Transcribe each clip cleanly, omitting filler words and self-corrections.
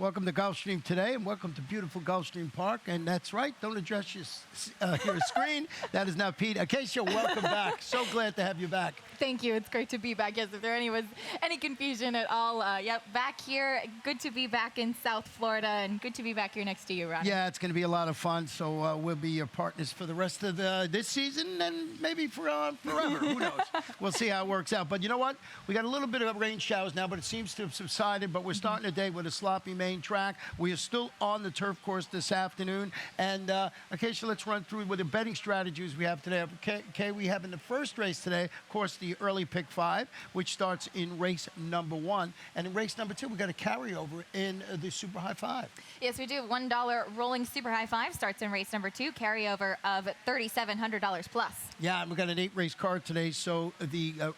Welcome to Gulfstream today, and welcome to beautiful Gulfstream Park. And that's right, don't address your screen. That is now Pete. Acacia, welcome back. So glad to have you back. Thank you. It's great to be back. Yes, if there was any confusion at all, yep, back here. Good to be back in South Florida, and good to be back here next to you, Ron. Yeah, it's going to be a lot of fun. So we'll be your partners for the rest of this season, and maybe for forever. Who knows? We'll see how it works out. But you know what? We got a little bit of rain showers now, but it seems to have subsided. But we're starting the day with a sloppy main track. We are still on the turf course this afternoon. And Acacia, let's run through with the betting strategies we have today. Okay, we have in the first race today, of course, the early pick 5, which starts in race number 1. And in race number 2, we got a carryover in the Super High 5. Yes, we do. $1 rolling Super High 5 starts in race number 2, carryover of $3,700 plus. Yeah, and we got an 8-race card today, so the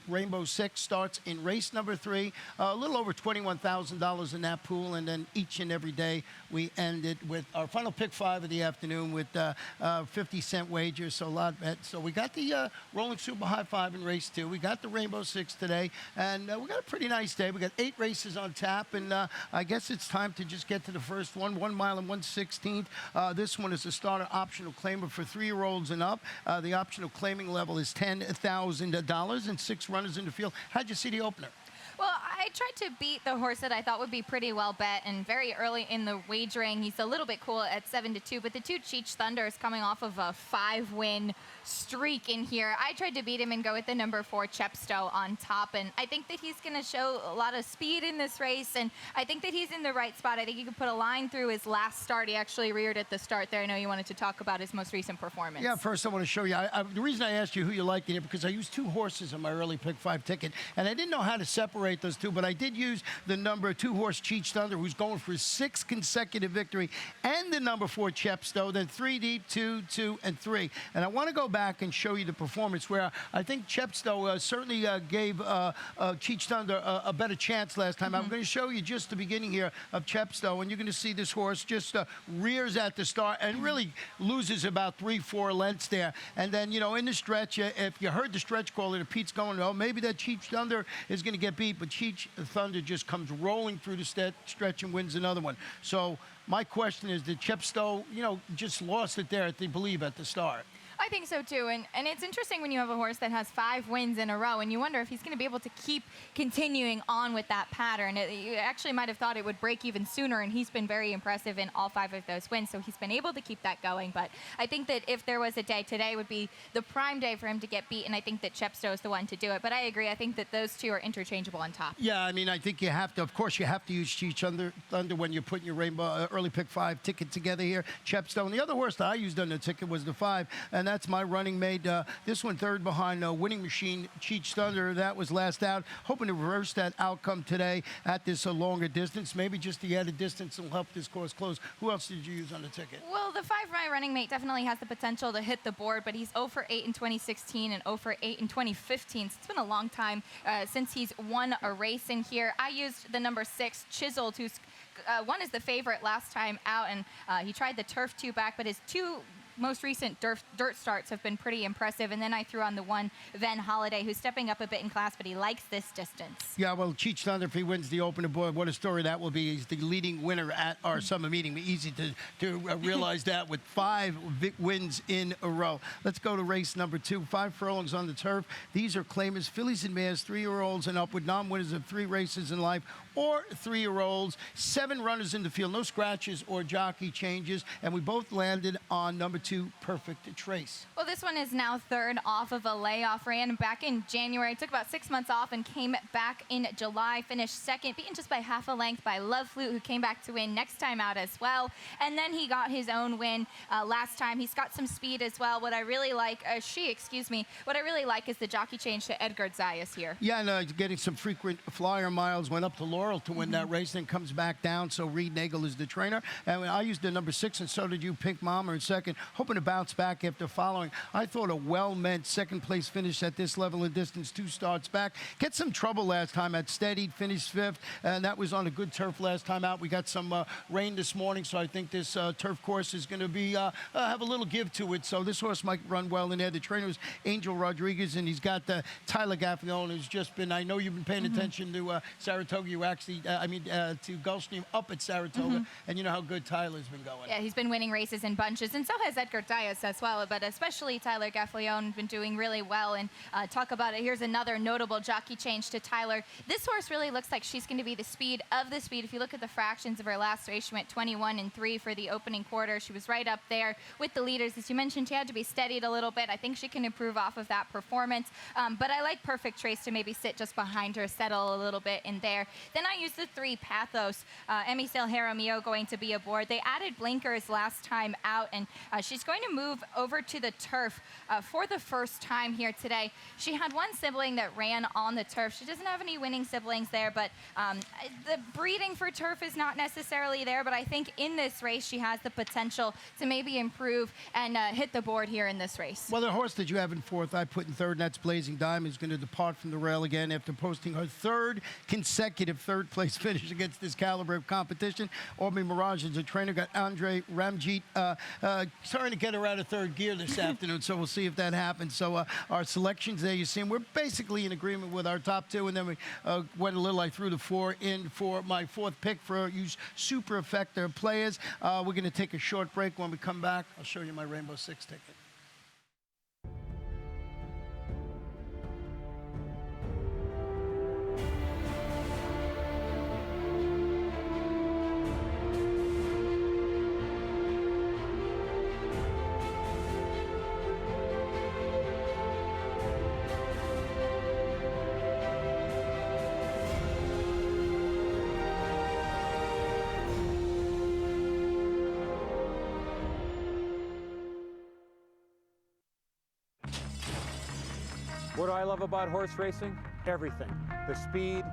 Rainbow 6 starts in race number 3, a little over $21,000 in that pool, and then each and every day we end it with our final pick 5 of the afternoon with 50-cent wagers, so a lot of bets. So we got the rolling Super High 5 in race 2. We got the Rainbow 6 today, and we got a pretty nice day. We got 8 races on tap, and I guess it's time to just get to the first one, 1 mile and 1/16. This one is a starter optional claimer for 3-year-olds and up. The optional claiming level is $10,000 and 6 runners in the field. How'd you see the opener? Well, I tried to beat the horse that I thought would be pretty well bet, and very early in the wagering, he's a little bit cool at 7-2, but the 2 Cheech Thunder is coming off of a 5-win streak in here. I tried to beat him and go with the number 4 Chepstow on top, and I think that he's going to show a lot of speed in this race, and I think that he's in the right spot. I think you could put a line through his last start. He actually reared at the start there. I know you wanted to talk about his most recent performance. Yeah, first I want to show you. The reason I asked you who you liked in it, because I used 2 horses in my early pick 5 ticket, and I didn't know how to separate those 2, but I did use the number 2 horse Cheech Thunder, who's going for his 6th consecutive victory, and the number 4 Chepstow, then 3 deep, 2, 2, and 3. And I want to go back and show you the performance where I think Chepstow certainly gave Cheech Thunder a better chance last time. I'm going to show you just the beginning here of Chepstow, and you're going to see this horse just rears at the start and really loses about 3-4 lengths there. And then, you know, in the stretch, if you heard the stretch caller, Pete's going, oh, maybe that Cheech Thunder is going to get beat, but Cheech Thunder just comes rolling through the stretch and wins another one. So my question is, did Chepstow, you know, just lost it there, I believe, at the start? I think so, too. And it's interesting when you have a horse that has 5 wins in a row, and you wonder if he's going to be able to keep continuing on with that pattern. You actually might have thought it would break even sooner, and he's been very impressive in all 5 of those wins, so he's been able to keep that going. But I think that if there was a day, today would be the prime day for him to get beat, and I think that Chepstow is the one to do it. But I agree. I think that those 2 are interchangeable on top. Yeah, I mean, I think you have to, of course, you have to use Cheech Thunder when you're putting your Rainbow early pick 5 ticket together here. Chepstow. And the other horse that I used on the ticket was the 5, and that's my running mate. This one third behind Winning Machine, Cheech Thunder. That was last out. Hoping to reverse that outcome today at this longer distance. Maybe just the added distance will help this course close. Who else did you use on the ticket? Well, the 5 my running mate definitely has the potential to hit the board, but he's 0 for 8 in 2016 and 0 for 8 in 2015. So it's been a long time since he's won a race in here. I used the number 6, Chiseled, who's won as the favorite last time out, and he tried the turf 2 back, but his 2 most recent dirt starts have been pretty impressive. And then I threw on the 1 Van Holiday, who's stepping up a bit in class, but he likes this distance. Yeah, well, Cheech Thunder, if he wins the opener, boy, what a story that will be. He's the leading winner at our summer meeting. Easy to realize that with 5 wins in a row. Let's go to race number 2. 5 furlongs on the turf. These are claimers, fillies and mares, 3-year-olds and up with non-winners of 3 races in life, or 3-year-olds, 7 runners in the field, no scratches or jockey changes, and we both landed on number 2, Perfect Trace. Well, this one is now 3rd off of a layoff. Ran back in January, took about 6 months off, and came back in July. Finished 2nd, beaten just by half a length by Love Flute, who came back to win next time out as well. And then he got his own win last time. He's got some speed as well. What I really like, what I really like is the jockey change to Edgar Zayas here. Yeah, and getting some frequent flyer miles. Went up to Laurel to win that race, then comes back down. So Reed Nagel is the trainer. And I used the number 6, and so did you, Pink Mama, in second. hoping to bounce back after following, I thought, a well-meant second-place finish at this level in distance, 2 starts back. Get some trouble last time at Steady, finished 5th, and that was on a good turf last time out. We got some rain this morning, so I think this turf course is going to be have a little give to it. So this horse might run well in there. The trainer is Angel Rodriguez, and he's got Tyler Gaffalione, who's just been, I know you've been paying attention to Saratoga. You actually, to Gulfstream up at Saratoga, and you know how good Tyler's been going. Yeah, he's been winning races in bunches, and so has Edgar Diaz as well, but especially Tyler Gaffalione been doing really well. And talk about it, here's another notable jockey change to Tyler. This horse really looks like she's going to be the speed of the speed. If you look at the fractions of her last race, she went 21 and 3 for the opening quarter. She was right up there with the leaders. As you mentioned, she had to be steadied a little bit. I think she can improve off of that performance, but I like Perfect Trace to maybe sit just behind her, settle a little bit in there. Then I used the 3 Pathos. Emmy Jaramillo going to be aboard. They added blinkers last time out, and she's going to move over to the turf for the first time here today. She had one sibling that ran on the turf. She doesn't have any winning siblings there, but the breeding for turf is not necessarily there, but I think in this race she has the potential to maybe improve and hit the board here in this race. Well, the horse that you have in 4th, I put in 3rd, and that's Blazing Diamond, is going to depart from the rail again after posting her 3rd consecutive 3rd-place finish against this caliber of competition. Orby Mirage is a trainer, got Andre Ramjeet trying to get her out of 3rd gear this afternoon, so we'll see if that happens. So our selections there, you see, we're basically in agreement with our top 2, and then we went a little, I threw the 4 in for my 4th pick for use super effective players. We're going to take a short break. When we come back, I'll show you my Rainbow 6 ticket. What do I love about horse racing? Everything. The speed,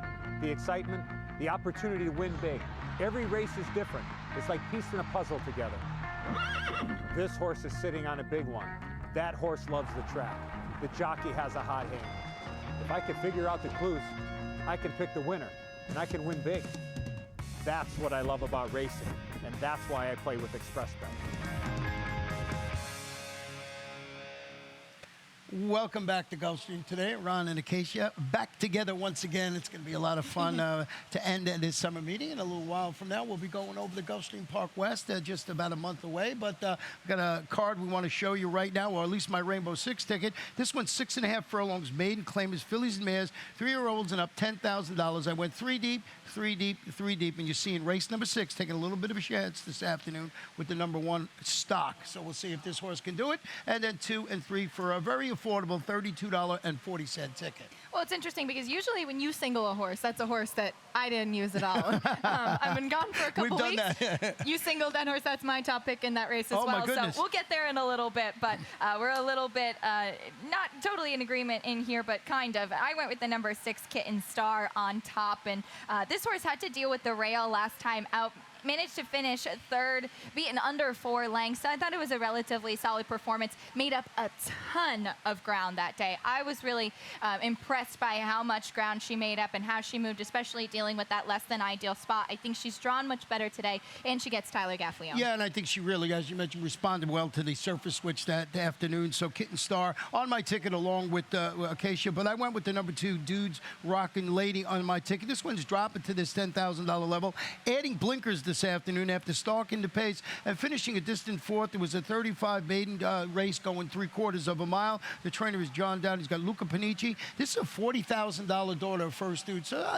the excitement, the opportunity to win big. Every race is different. It's like piecing a puzzle together. This horse is sitting on a big one. That horse loves the track. The jockey has a hot hand. If I can figure out the clues, I can pick the winner, and I can win big. That's what I love about racing, and that's why I play with Express Bet. Welcome back to Gulfstream today. Ron and Acacia back together once again. It's going to be a lot of fun to end this summer meeting. In a little while from now, we'll be going over to Gulfstream Park West, just about a month away. But we've got a card we want to show you right now, or at least my Rainbow 6 ticket. This one's 6.5 furlongs. Maiden claim is fillies and mares, 3-year-olds and up, $10,000. I went 3 deep, 3 deep, 3 deep, and you see in race number 6, taking a little bit of a chance this afternoon with the number 1 stock. So we'll see if this horse can do it. And then 2 and 3 for a very affordable $32.40 ticket. Well, it's interesting because usually when you single a horse, that's a horse that I didn't use at all. I've been gone for a couple We've weeks. done that. You singled that horse. That's my top pick in that race as Oh, well. my goodness. So we'll get there in a little bit, but we're a little bit not totally in agreement in here, but kind of. I went with the number 6 Kitten Star on top, and this horse had to deal with the rail last time out. Managed to finish 3rd, beaten under 4 lengths. So I thought it was a relatively solid performance. Made up a ton of ground that day. I was really impressed by how much ground she made up and how she moved, especially dealing with that less than ideal spot. I think she's drawn much better today, and she gets Tyler Gaffalione. Yeah, and I think she really, as you mentioned, responded well to the surface switch that afternoon. So Kitten Star on my ticket along with Acacia, but I went with the number 2 Dudes Rockin' Lady on my ticket. This one's dropping to this $10,000 level, adding blinkers this afternoon after stalking the pace and finishing a distant 4th. It was a 35 maiden race going 3/4 of a mile. The trainer is John Dowd. He's got Luca Panici. This is a $40,000 daughter of First Dude. So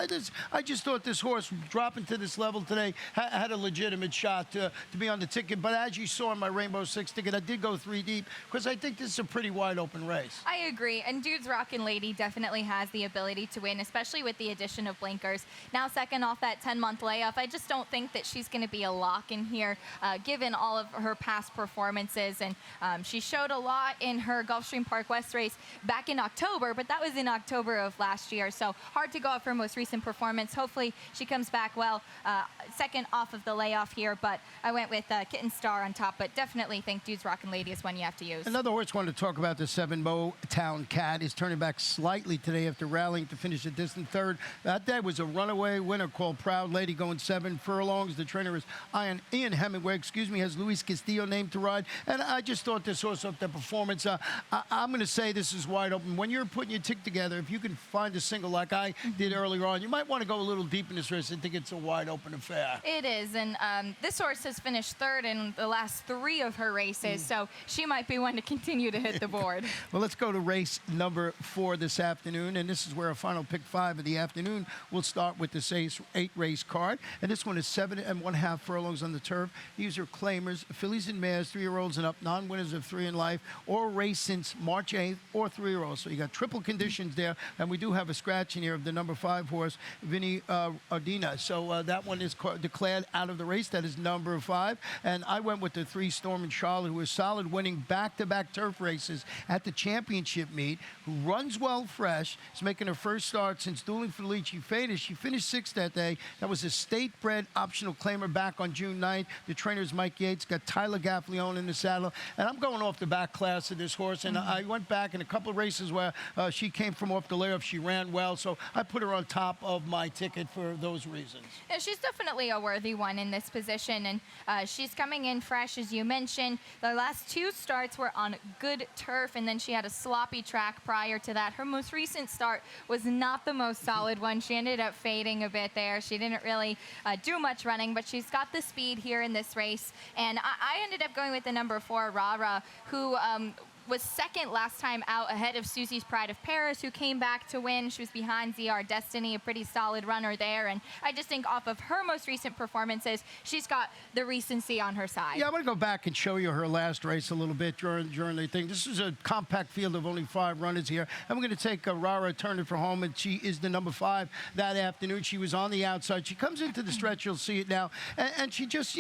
I just thought this horse dropping to this level today had a legitimate shot to be on the ticket. But as you saw in my Rainbow 6 ticket, I did go 3 deep because I think this is a pretty wide open race. I agree. And Dude's Rockin' Lady definitely has the ability to win, especially with the addition of blinkers. Now second off that 10-month layoff, I just don't think that she's going to be a lock in here, given all of her past performances. And she showed a lot in her Gulfstream Park West race back in October, but that was in October October of last year. So hard to go off her most recent performance. Hopefully she comes back well. Second off of the layoff here, but I went with Kitten Star on top, but definitely think Dude's Rockin' Lady is one you have to use. Another horse I wanted to talk about, the 7 Motown Cat, is turning back slightly today after rallying to finish a distant third. That day was a runaway winner called Proud Lady, going 7 furlongs. The trainer is Ian Hemingway, has Luis Castillo named to ride. And I just thought this horse off the performance. I'm going to say this is wide open. When you're putting your tick together, if you can find a single like I did earlier on, you might want to go a little deep in this race. I think it's a wide open affair. It is, and this horse has finished third in the last 3 of her races, so she might be one to continue to hit the board. Well, let's go to race number 4 this afternoon, and this is where our final pick 5 of the afternoon. We'll start with this 8-race card, and this one is 7 1/2 furlongs on the turf. These are claimers, fillies and mares, 3-year-olds and up, non-winners of 3 in life, or race since March 8th, or 3-year-olds. So you got triple conditions there, and we do have a scratch in here of the number 5 horse, Vinny Ardina. So that one is declared out of the race. That is number 5. And I went with the 3 Storm and Charlotte, who is solid, winning back-to-back turf races at the championship meet, who runs well fresh, is making her first start since dueling Felice Faded. She finished 6th that day. That was a state-bred optional claimer back on June 9th. The trainer's Mike Yates, got Tyler Gaffleone in the saddle. And I'm going off the back class of this horse. And I went back in a couple of races where she came from off the layoff. She ran well. So I put her on top of my ticket for those reasons. Yeah, she's definitely a worthy one in this position, and she's coming in fresh, as you mentioned. The last 2 starts were on good turf, and then she had a sloppy track prior to that. Her most recent start was not the most solid one. She ended up fading a bit there. She didn't really do much running, but she's got the speed here in this race. And I ended up going with the number 4, Rara, who was second last time out, ahead of Susie's Pride of Paris, who came back to win. She was behind ZR Destiny, a pretty solid runner there. And I just think off of her most recent performances, she's got the recency on her side. Yeah, I'm going to go back and show you her last race a little bit during the thing. This is a compact field of only 5 runners here. I'm going to take Rara, turn it for home, and she is the number 5 that afternoon. She was on the outside. She comes into the stretch. You'll see it now. And she just,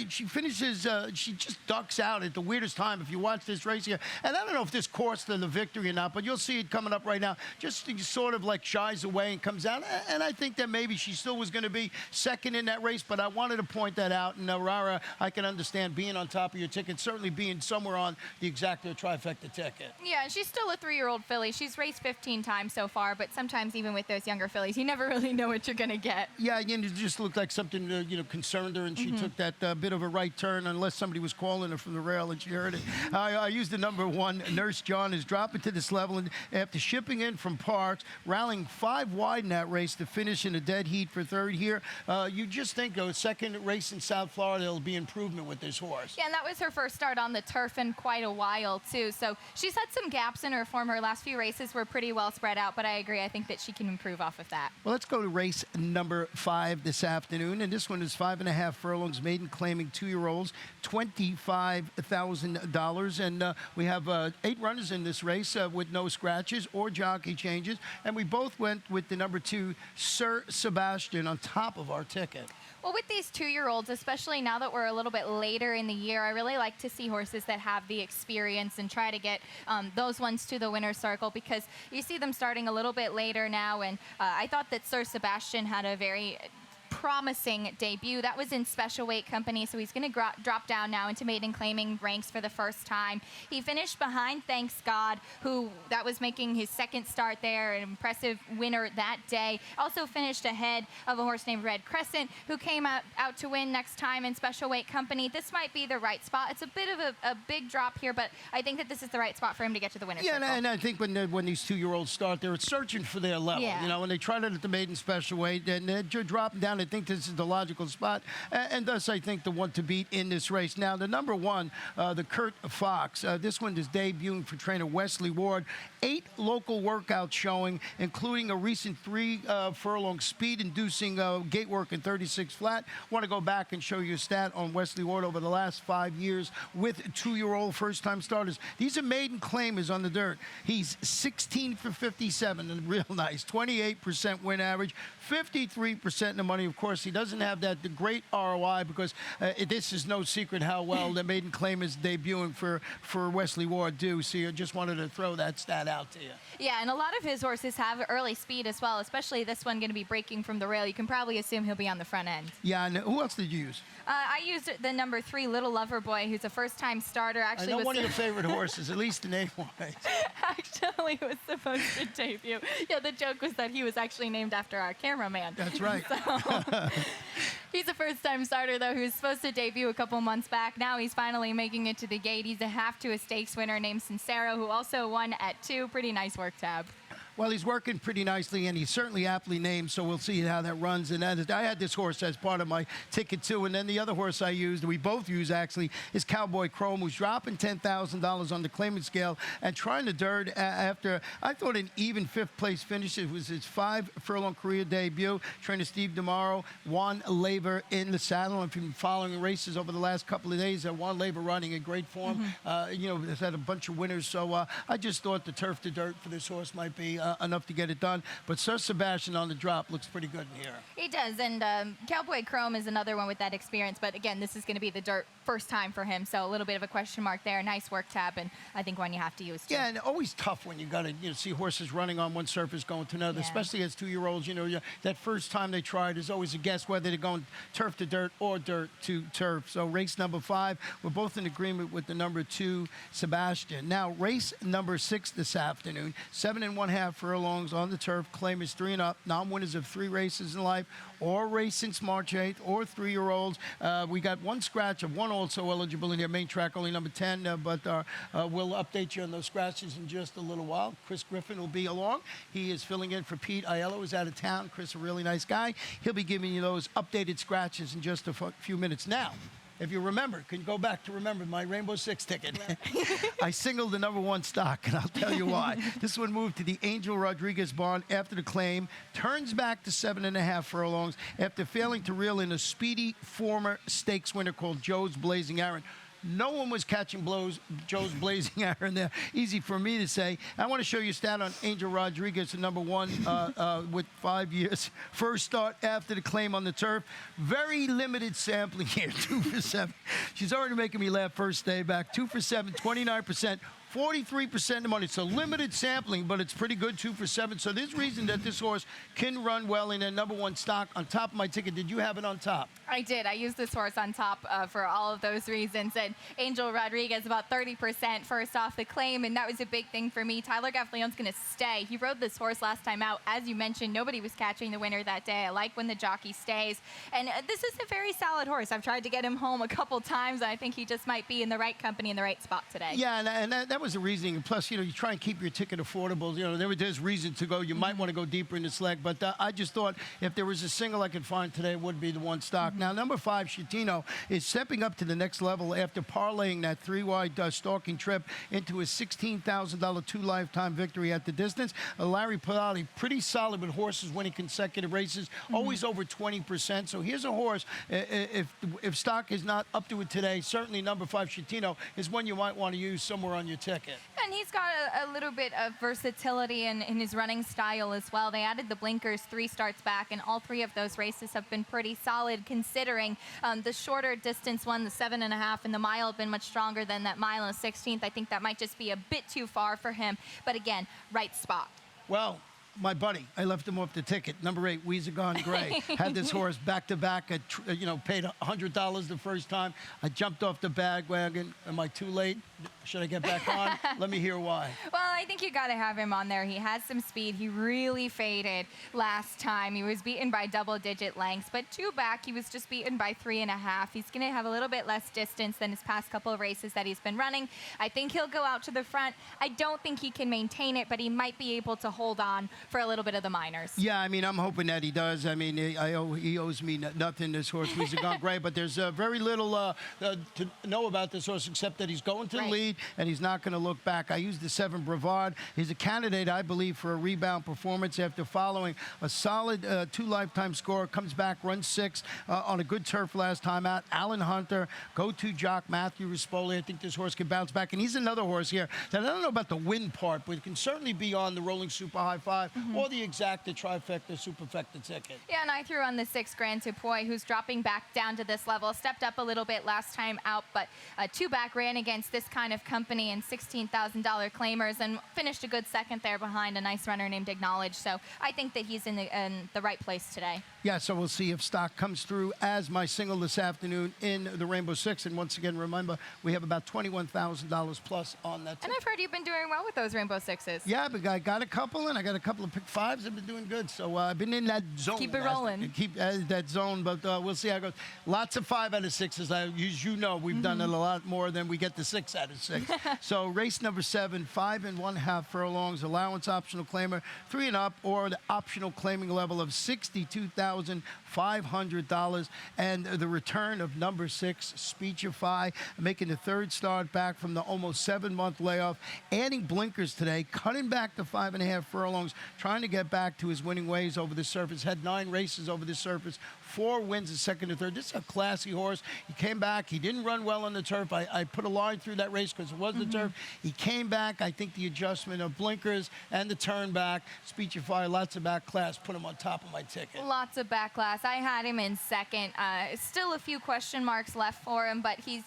she finishes, she just ducks out at the weirdest time if you watch this race here. And I don't know if this cost her the victory or not, but you'll see it coming up right now. Just sort of like shies away and comes out. And I think that maybe she still was going to be second in that race, but I wanted to point that out. And Rara, I can understand being on top of your ticket, certainly being somewhere on the exacta trifecta ticket. Yeah, and she's still a 3-year-old filly. She's raced 15 times so far, but sometimes even with those younger fillies, you never really know what you're going to get. Yeah, it just looked like something, concerned her, and she took that bit of a right turn, unless somebody was calling her from the rail and she heard it. I used the number 1, Nurse John, is dropping to this level, and after shipping in from Parks, rallying 5 wide in that race to finish in a dead heat for 3rd here. You just think a second race in South Florida, there'll be improvement with this horse. Yeah, and that was her first start on the turf in quite a while, too. So she's had some gaps in her form. Her last few races were pretty well spread out, but I agree. I think that she can improve off of that. Well, let's go to race number 5 this afternoon, and this one is 5 1/2 furlongs, maiden claiming 2-year-olds, $25,000, and we have 8 runners in this race with no scratches or jockey changes, and we both went with the number 2, Sir Sebastian, on top of our ticket. Well, with these 2-year-olds, especially now that we're a little bit later in the year, I really like to see horses that have the experience and try to get those ones to the winner's circle, because you see them starting a little bit later now, and I thought that Sir Sebastian had a very promising debut. That was in special weight company, so he's going to drop down now into maiden claiming ranks for the first time. He finished behind Thanks God, who that was making his second start there, an impressive winner that day. Also finished ahead of a horse named Red Crescent, who came out to win next time in special weight company. This might be the right spot. It's a bit of a big drop here, but I think that this is the right spot for him to get to the winner's circle. And I think when these 2-year-olds start, they're searching for their level. Yeah. When they tried it at the maiden special weight, and they're dropping down, I think this is the logical spot, and thus I think the one to beat in this race. Now, the number 1, the Kurt Fox. This one is debuting for trainer Wesley Ward. 8 local workouts showing, including a recent 3 furlong speed-inducing gate work in 36 flat. Want to go back and show you a stat on Wesley Ward over the last 5 years with 2-year-old first-time starters. These are maiden claimers on the dirt. He's 16 for 57, and real nice. 28% win average, 53% in the money, of course, he doesn't have the great ROI because this is no secret how well the maiden claim is debuting for Wesley Ward do. So I just wanted to throw that stat out to you. Yeah, and a lot of his horses have early speed as well, especially this one going to be breaking from the rail. You can probably assume he'll be on the front end. Yeah, and who else did you use? I used the number 3, Little Lover Boy, who's a first-time starter. Actually, I know one of your favorite horses, at least the name-wise. Actually was supposed to debut. Yeah, the joke was that he was actually named after our cameraman. That's right. So, he's a first-time starter, though, who was supposed to debut a couple months back. Now he's finally making it to the gate. He's a half-to-a stakes winner named Sincero, who also won at 2. Pretty nice work, Tab. Well, he's working pretty nicely, and he's certainly aptly named, so we'll see how that runs. And I had this horse as part of my ticket, too. And then the other horse I used, we both use, actually, is Cowboy Chrome, who's dropping $10,000 on the claimant scale and trying the dirt after, I thought, an even fifth-place finish. It was his 5-furlong career debut. Trainer Steve DeMauro, Juan Labor in the saddle. If you've been following the races over the last couple of days, Juan Labor running in great form. Has had a bunch of winners. So I just thought the turf to dirt for this horse might be enough to get it done. But Sir Sebastian on the drop looks pretty good in here. He does, and Cowboy Chrome is another one with that experience. But again, this is going to be the dirt first time for him, so a little bit of a question mark there. Nice work, Tab, and I think one you have to use too. Yeah, and always tough when you got to see horses running on one surface going to another, especially as 2-year-olds. That first time they tried is always a guess whether they're going turf to dirt or dirt to turf. So race number 5, we're both in agreement with the number 2, Sebastian. Now race number 6 this afternoon, 7 1/2 furlongs on the turf. Claim is 3 and up. Non-winners of 3 races in life or race since March 8th or 3-year-olds. We got 1 scratch of 1 also eligible in here. Main track only number 10, but we'll update you on those scratches in just a little while. Chris Griffin will be along. He is filling in for Pete Aiello, who's out of town. Chris, a really nice guy. He'll be giving you those updated scratches in just a few minutes. Now, if you remember, can you go back to remember my Rainbow Six ticket? I singled the number 1 stock, and I'll tell you why. This one moved to the Angel Rodriguez barn after the claim, turns back to 7 1/2 furlongs after failing to reel in a speedy former stakes winner called Joe's Blazing Aaron. No one was catching Joe's Blazing Aaron there. Easy for me to say. I want to show you a stat on Angel Rodriguez, the number 1 with 5 years. First start after the claim on the turf. Very limited sampling here, 2 for 7. She's already making me laugh first day back. 2 for 7, 29%. 43% of the money. It's a limited sampling, but it's pretty good, 2 for 7. So there's reason that this horse can run well in a number 1 stock. On top of my ticket, did you have it on top? I did. I used this horse on top for all of those reasons. And Angel Rodriguez, about 30% first off the claim, and that was a big thing for me. Tyler Gaffleon's going to stay. He rode this horse last time out. As you mentioned, nobody was catching the winner that day. I like when the jockey stays. And this is a very solid horse. I've tried to get him home a couple times. I think he just might be in the right company in the right spot today. Yeah, and that was the reasoning. And plus, you try and keep your ticket affordable. There's reason to go. You might want to go deeper in the select, but I just thought if there was a single I could find today, it would be the 1 stock. Now, number 5, Shatino, is stepping up to the next level after parlaying that 3-wide stalking trip into a $16,000 2 lifetime victory at the distance. Larry Pilati, pretty solid with horses winning consecutive races, always over 20%. So here's a horse, if stock is not up to it today, certainly number 5, Shatino, is one you might want to use somewhere on your ticket. And he's got a little bit of versatility in his running style as well. They added the blinkers 3 starts back, and all 3 of those races have been pretty solid considering the shorter distance one, the 7 1/2, and the mile have been much stronger than that mile and 16th. I think that might just be a bit too far for him. But again, right spot. Well, my buddy, I left him off the ticket. Number 8, Weezer Gone Gray. Had this horse back-to-back, paid $100 the first time. I jumped off the bandwagon. Am I too late? Should I get back on? Let me hear why. Well, I think you got to have him on there. He has some speed. He really faded last time. He was beaten by double-digit lengths, but 2 back, he was just beaten by 3 1/2. He's going to have a little bit less distance than his past couple of races that he's been running. I think he'll go out to the front. I don't think he can maintain it, but he might be able to hold on for a little bit of the minors. Yeah, I'm hoping that he does. He owes me nothing, this horse, Weezer Gone Gray, but there's very little to know about this horse except that he's going to the lead and he's not going to look back. I used the 7 Brevard. He's a candidate, I believe, for a rebound performance after following a solid 2 lifetime score. Comes back, runs 6 on a good turf last time out. Alan Hunter, go-to jock Matthew Rispoli. I think this horse can bounce back. And he's another horse here that I don't know about the win part, but it can certainly be on the Rolling Super High 5 or the exacta, trifecta, superfecta ticket. Yeah, and I threw on the 6 Grand Tupoy, who's dropping back down to this level. Stepped up a little bit last time out, but 2-back ran against this kind of company and $16,000 claimers and finished a good second there behind a nice runner named Acknowledge. So I think that he's in the right place today. Yeah, so we'll see if stock comes through as my single this afternoon in the Rainbow Six. And once again, remember, we have about $21,000 plus on that ticket. And I've heard you've been doing well with those Rainbow Sixes. Yeah, but I got a couple, and I got a couple of pick fives. I've been doing good. So I've been in that zone. Keep it rolling. Keep that zone, but we'll see how it goes. Lots of 5 out of 6s. As you know, we've done it a lot more than we get the 6 out of 6. So race number 7, 5 1/2 furlongs, allowance optional claimer, 3 and up, or the optional claiming level of $62,500. And the return of number 6, Speechify, making the 3rd start back from the almost 7-month layoff, adding blinkers today, cutting back to 5 1/2 furlongs, trying to get back to his winning ways over the surface. Had 9 races over the surface, 4 wins in 2nd and 3rd. This is a classy horse. He came back. He didn't run well on the turf. I put a line through that race because it was the turf. He came back. I think the adjustment of blinkers and the turn back, Speechify, lots of back class, put him on top of my ticket. Lots of back class. I had him in 2nd. Still a few question marks left for him, but he's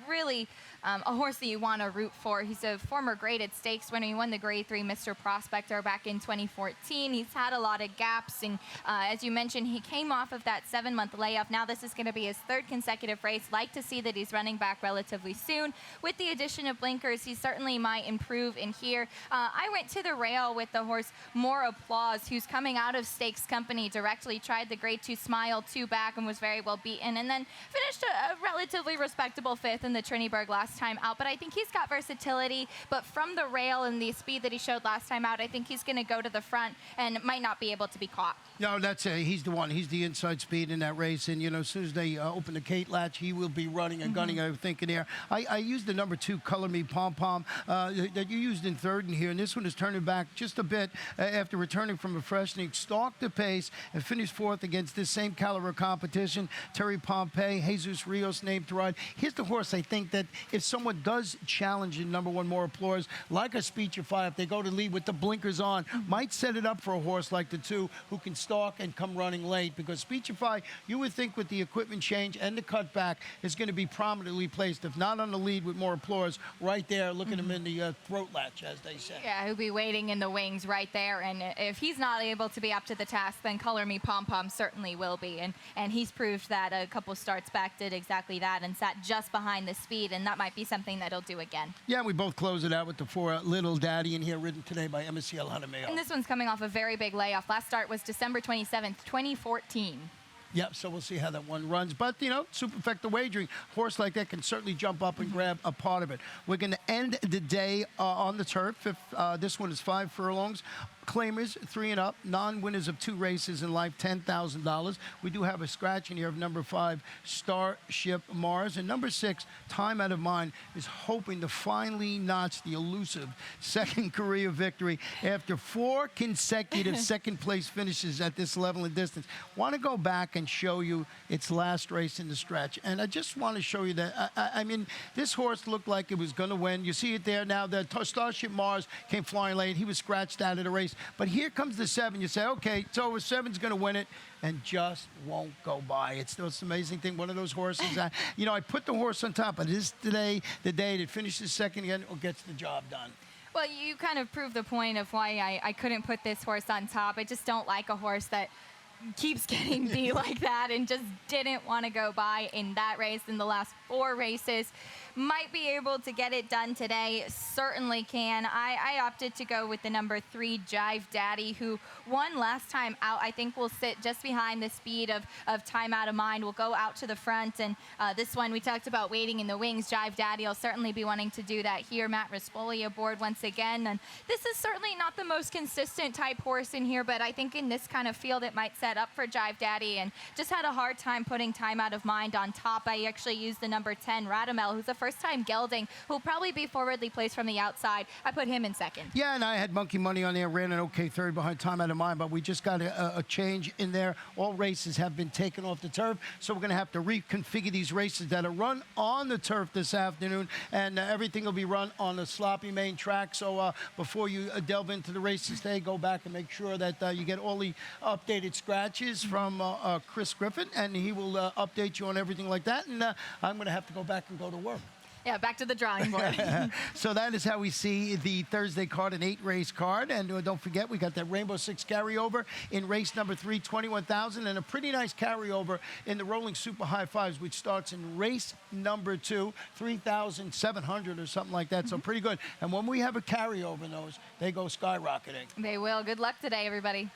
really a horse that you want to root for. He's a former graded stakes winner. He won the Grade 3 Mr. Prospector back in 2014. He's had a lot of gaps, and as you mentioned, he came off of that 7-month layoff. Now this is going to be his 3rd consecutive race. Like to see that he's running back relatively soon. With the addition of blinkers, he certainly might improve in here. I went to the rail with the horse More Applause, who's coming out of Stakes Company directly, tried the Grade 2 Smile 2-back and was very well beaten, and then finished a relatively respectable 5th in the Triniberg last time out. But I think he's got versatility, but from the rail and the speed that he showed last time out, I think he's going to go to the front and might not be able to be caught. No, that's it. He's the one. He's the inside speed in that race. And, you know, as soon as they open the gate latch, he will be running and gunning, I think, in there. I used the number 2, Color Me Pom Pom, that you used in 3rd in here. And this one is turning back just a bit after returning from a freshening. Stalked the pace and finished 4th against this same caliber competition. Terry Pompey, Jesus Rios named to ride. Here's the horse I think that if someone does challenge in number 1 More Applause, like a Speechify, if they go to lead with the blinkers on, might set it up for a horse like the 2 who can stalk and come running late, because Speechify, you would think with the equipment change and the cutback, is going to be prominently placed, if not on the lead with More Applause, right there, looking him in the throat latch, as they say. Yeah, he'll be waiting in the wings right there, and if he's not able to be up to the task, then Color Me Pom Pom certainly will be, and he's proved that a couple starts back did exactly that and sat just behind the speed, and that might be something that he'll do again. Yeah, we both close it out with the 4 Little Daddy in here, ridden today by MSCL Jaramillo. And this one's coming off a very big layoff. Last start was December 27th, 2014. Yep, so we'll see how that one runs. But, you know, superfecta wagering, horse like that can certainly jump up and grab a part of it. We're going to end the day on the turf. This one is 5 furlongs. Claimers, 3 and up, non-winners of 2 races in life, $10,000. We do have a scratch in here of number 5, Starship Mars. And number 6, Time Out of Mind, is hoping to finally notch the elusive 2nd career victory after 4 consecutive second-place finishes at this level and distance. Want to go back and show you its last race in the stretch. And I just want to show you that, I mean, this horse looked like it was going to win. You see it there now. The Starship Mars came flying late. He was scratched out of the race. But here comes the 7. You say, okay, so 7's going to win it, and just won't go by. It's the most amazing thing. One of those horses, you know, I put the horse on top, but it is today the day that finishes 2nd again or gets the job done. Well, you kind of proved the point of why I couldn't put this horse on top. I just don't like a horse that keeps getting beat like that and just didn't want to go by in that race. In the last 4 races, might be able to get it done today. Certainly can. I opted to go with the number 3, Jive Daddy, who won last time out. I think will sit just behind the speed of Time Out of Mind. We'll go out to the front, and this one we talked about waiting in the wings. Jive Daddy will certainly be wanting to do that here. Matt Rispoli aboard once again, and this is certainly not the most consistent type horse in here, but I think in this kind of field it might set up for Jive Daddy, and just had a hard time putting Time Out of Mind on top. I actually used the number 10, Radamel, who's a first-time gelding, who'll probably be forwardly placed from the outside. I put him in second. Yeah, and I had monkey money on there, ran an okay third behind Time Out of Mind, but we just got a change in there. All races have been taken off the turf, so we're going to have to reconfigure these races that are run on the turf this afternoon, and everything will be run on the sloppy main track. So before you delve into the races today, go back and make sure that you get all the updated scratches from Chris Griffin, and he will update you on everything like that, and I'm going to have to go back and go to work. Yeah, back to the drawing board. So that is how we see the Thursday card, an 8-race card. And don't forget, we got that Rainbow Six carryover in race number 3, 21,000, and a pretty nice carryover in the Rolling Super High Fives, which starts in race number 2, 3,700 or something like that. So pretty good. And when we have a carryover in those, they go skyrocketing. They will. Good luck today, everybody.